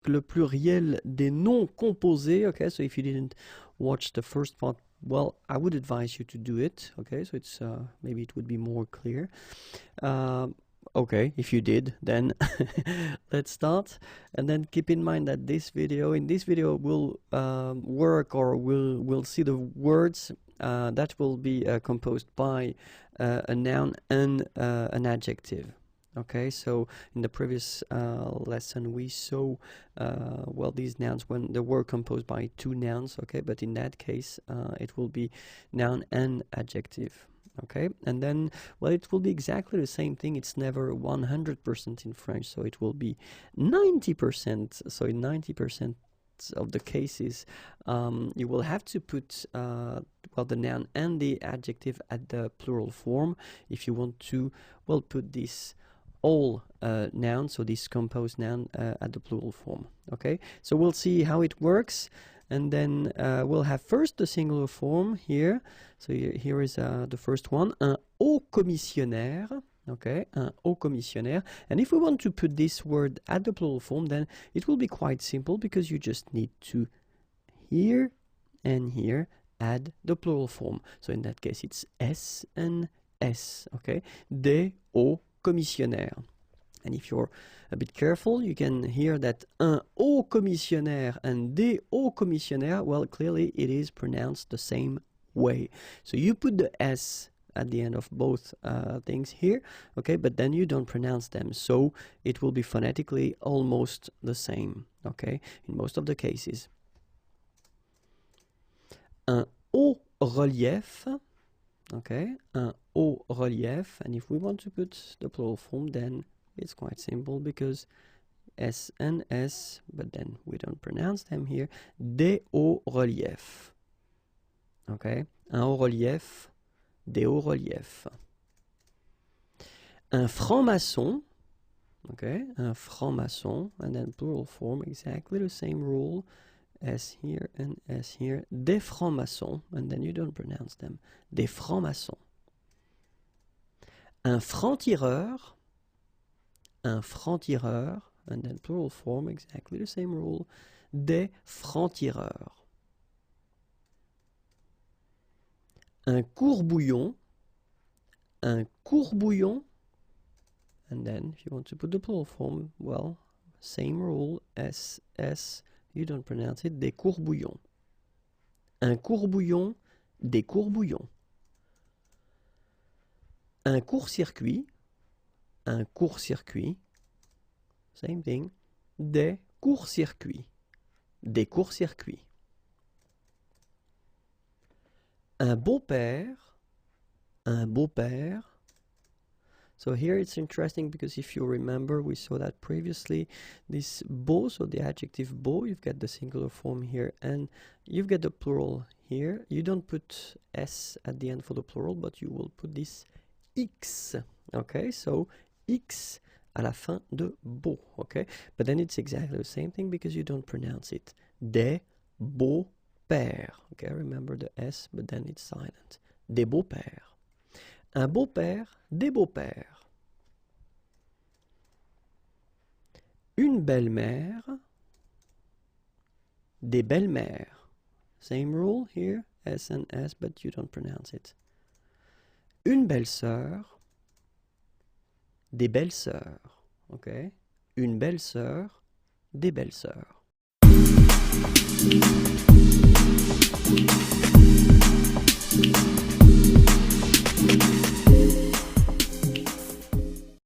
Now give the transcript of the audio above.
le pluriel des noms composés. Okay, so if you didn't watch the first part, well, I would advise you to do it. Okay, so it's maybe it would be more clear. Okay, if you did, then let's start. And then keep in mind that in this video we'll work, or we'll see the words that will be composed by a noun and an adjective. Okay, so in the previous lesson we saw well, these nouns when they were composed by two nouns. Okay, but in that case it will be noun and adjective. Okay, and then, well, it will be exactly the same thing. It's never 100% in French, so it will be 90%. So in 90% of the cases, you will have to put well, the noun and the adjective at the plural form if you want to, well, put this all noun, so this composed noun, at the plural form. Okay, so we'll see how it works. And then we'll have first the singular form here. So here is the first one, un haut commissionnaire. Okay, un haut commissionnaire. And if we want to put this word at the plural form, then it will be quite simple, because you just need to here and here add the plural form. So in that case, it's S and S. Okay, des hauts commissionnaires. And if you're a bit careful, you can hear that un haut commissionnaire and des hauts commissionnaires, well, clearly it is pronounced the same way. So you put the S at the end of both things here, okay, but then you don't pronounce them. So it will be phonetically almost the same, okay, in most of the cases. Un haut relief, okay, un haut relief. And if we want to put the plural form, then it's quite simple, because S and S, but then we don't pronounce them here. Des hauts reliefs. Okay, un haut relief, des hauts reliefs. Un franc-maçon. Okay, un franc-maçon, and then plural form, exactly the same rule. S here and S here. Des francs-maçons, and then you don't pronounce them. Des francs-maçons. Un franc-tireur. Un franc-tireur, and then plural form, exactly the same rule, des francs-tireurs. Un courbouillon, and then if you want to put the plural form, well, same rule, S, S, you don't pronounce it, des courbouillons. Un courbouillon, des courbouillons. Un court-circuit, un court-circuit, same thing, des courts-circuits, des courts-circuits. Un beau-père, un beau-père. So here it's interesting, because if you remember, we saw that previously, this beau, so the adjective beau, you've got the singular form here, and you've got the plural here. You don't put S at the end for the plural, but you will put this X, okay, so X à la fin de beau, okay? But then it's exactly the same thing, because you don't pronounce it. Des beaux-pères, okay? Remember the S, but then it's silent. Des beaux-pères. Un beau-père, des beaux-pères. Une belle-mère, des belles-mères. Same rule here, S and S, but you don't pronounce it. Une belle-sœur, des belles-sœurs, okay? Une belle-sœur, des belles-sœurs.